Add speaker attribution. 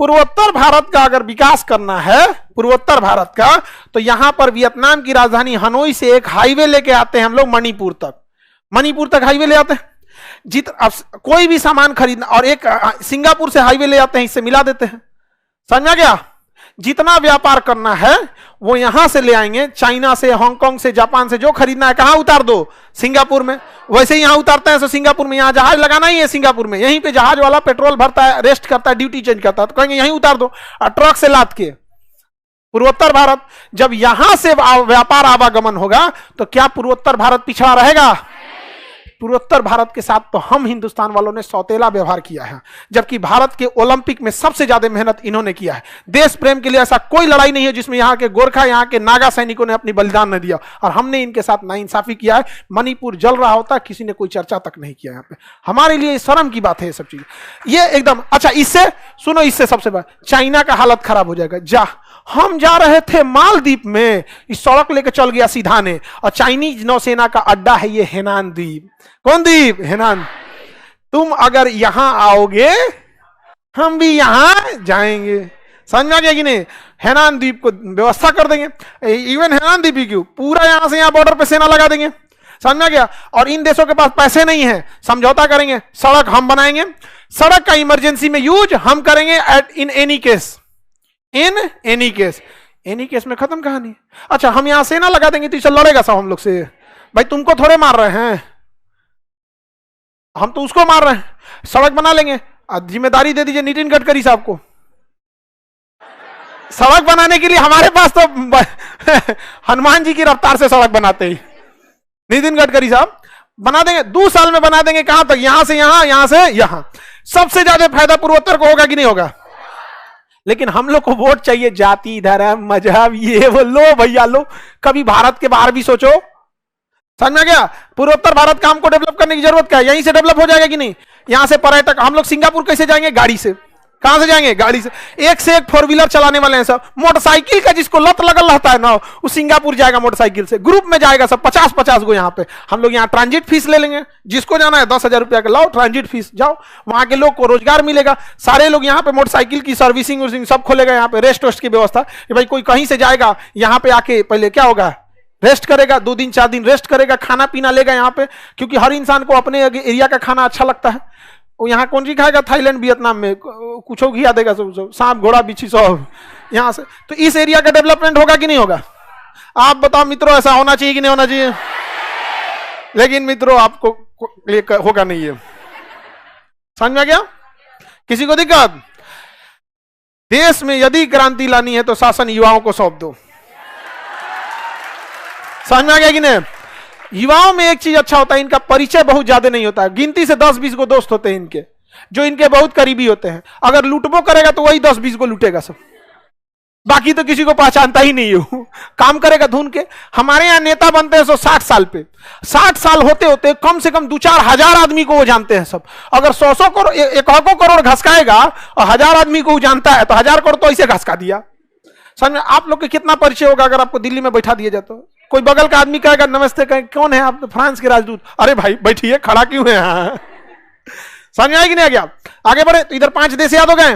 Speaker 1: पूर्वोत्तर भारत का अगर विकास करना है, पूर्वोत्तर भारत का, तो यहां पर वियतनाम की राजधानी हनोई से एक हाईवे लेके आते हैं हम लोग मणिपुर तक हाईवे ले आते हैं। कोई भी सामान खरीदना, और एक सिंगापुर से हाईवे ले आते हैं, इससे मिला देते हैं। समझा गया? जितना व्यापार करना है वो यहां से ले आएंगे, चाइना से, हांगकांग से, जापान से, जो खरीदना है कहां उतार दो? सिंगापुर में। वैसे ही यहां उतारते हैं तो सिंगापुर में, यहां जहाज लगाना ही है सिंगापुर में, यहीं पे जहाज वाला पेट्रोल भरता है, रेस्ट करता है, ड्यूटी चेंज करता है, तो कहेंगे यहीं उतार दो, और ट्रक से लाद के। पूर्वोत्तर भारत, जब यहां से व्यापार आवागमन होगा तो क्या पूर्वोत्तर भारत पिछड़ा रहेगा? पूर्वोत्तर भारत के साथ तो हम हिंदुस्तान वालों ने सौतेला व्यवहार किया है, जबकि भारत के ओलंपिक में सबसे ज्यादा मेहनत इन्होंने किया है। देश प्रेम के लिए ऐसा कोई लड़ाई नहीं है जिसमें यहाँ के गोरखा, यहाँ के नागा सैनिकों ने अपनी बलिदान न दिया, और हमने इनके साथ नाइंसाफी किया है। मणिपुर जल रहा होता, किसी ने कोई चर्चा तक नहीं किया यहाँ पे। हमारे लिए शर्म की बात है ये सब चीज, ये एकदम। अच्छा, इससे सुनो, इससे सबसे बड़ा चाइना का हालत खराब हो जाएगा। हम जा रहे थे मालदीप में, इस सड़क लेके चल गया सीधा ने, और चाइनीज नौसेना का अड्डा है ये हेनान द्वीप। कौन द्वीप? हेनान। तुम अगर यहां आओगे हम भी यहां जाएंगे। समझ आ गया कि नहीं? हेनान द्वीप को व्यवस्था कर देंगे। इवन हेनान द्वीप ही क्यों, पूरा यहां से यहां बॉर्डर पे सेना लगा देंगे। समझ आ गया? और इन देशों के पास पैसे नहीं है, समझौता करेंगे, सड़क हम बनाएंगे, सड़क का इमरजेंसी में यूज हम करेंगे in any case, any case में खत्म कहानी। अच्छा, हम यहां सेना लगा देंगे तो इसे लड़ेगा सब हम लोग से? भाई तुमको थोड़े मार रहे हैं, हम तो उसको मार रहे हैं। सड़क बना लेंगे, जिम्मेदारी दे दीजिए नितिन गडकरी साहब को। सड़क बनाने के लिए हमारे पास तो हनुमान जी की रफ्तार से सड़क बनाते ही नितिन गडकरी साहब बना देंगे, 2 साल में बना देंगे। कहां तक? यहां से यहां, यहां से यहां। सबसे ज्यादा फायदा पूर्वोत्तर को होगा कि नहीं होगा? लेकिन हम लोग को वोट चाहिए, जाति, धर्म, मजहब, ये वो। लो भैया लो, कभी भारत के बाहर भी सोचो। समझ में गया? पूर्वोत्तर भारत का हमको डेवलप करने की जरूरत क्या है? यहीं से डेवलप हो जाएगा कि नहीं? यहां से पर्यटक, हम लोग सिंगापुर कैसे जाएंगे? गाड़ी से। कहां से जाएंगे? गाड़ी से। एक से एक 4 व्हीलर चलाने वाले हैं सब। मोटरसाइकिल का जिसको लत लगल रहता है ना, वो सिंगापुर जाएगा मोटरसाइकिल से, ग्रुप में जाएगा सब, 50-50 को। यहाँ पे हम लोग यहाँ ट्रांजिट फीस ले लेंगे, जिसको जाना है 10,000 रुपया का लाओ ट्रांजिट फीस, जाओ। वहां के लोग को रोजगार मिलेगा, सारे लोग यहाँ पे मोटरसाइकिल की सर्विसिंग सब खोलेगा, यहाँ पे रेस्ट वेस्ट की व्यवस्था। भाई कोई कहीं से जाएगा यहाँ पे आके पहले क्या होगा? रेस्ट करेगा, 2 दिन 4 दिन रेस्ट करेगा, खाना पीना लेगा यहाँ पे, क्योंकि हर इंसान को अपने एरिया का खाना अच्छा लगता है। वो यहाँ कौन सी खाएगा? थाईलैंड, वियतनाम में कुछ खिला देगा सब, सांप, घोड़ा, बिच्छी सब यहाँ से। तो इस एरिया का डेवलपमेंट होगा कि नहीं होगा? आप बताओ मित्रों, ऐसा होना चाहिए कि नहीं होना चाहिए? लेकिन मित्रों आपको होगा नहीं है। समझ में गया? किसी को दिक्कत? देश में यदि क्रांति लानी है तो शासन युवाओं को सौंप दो। समझ में आ गया कि नहीं? युवाओं में एक चीज अच्छा होता है, इनका परिचय बहुत ज्यादा नहीं होता है। गिनती से 10-20 को दोस्त होते हैं इनके, जो इनके बहुत करीबी होते हैं। अगर लूटबो करेगा तो वही 10-20 को लूटेगा सब, बाकी तो किसी को पहचानता ही नहीं हो। काम करेगा धुन के। हमारे यहाँ नेता बनते हैं 60 साल पे, 60 साल होते होते कम से कम 2-4 हजार आदमी को वो जानते हैं सब। अगर 100 करोड़, 1 करोड़ घसकाएगा और 1000 आदमी को वो जानता है, तो 1000 करोड़ तो ऐसे घसका दिया। समझ में? आप लोग के कितना परिचय होगा अगर आपको दिल्ली में बैठा दिया जाता? कोई बगल का आदमी कहेगा नमस्ते, कहें कौन है आप? फ्रांस के राजदूत। अरे भाई बैठिए, खड़ा क्यों है यहाँ? समझ में आएगी नहीं? आ गया? आगे बढ़े तो इधर 5 देश याद हो गए।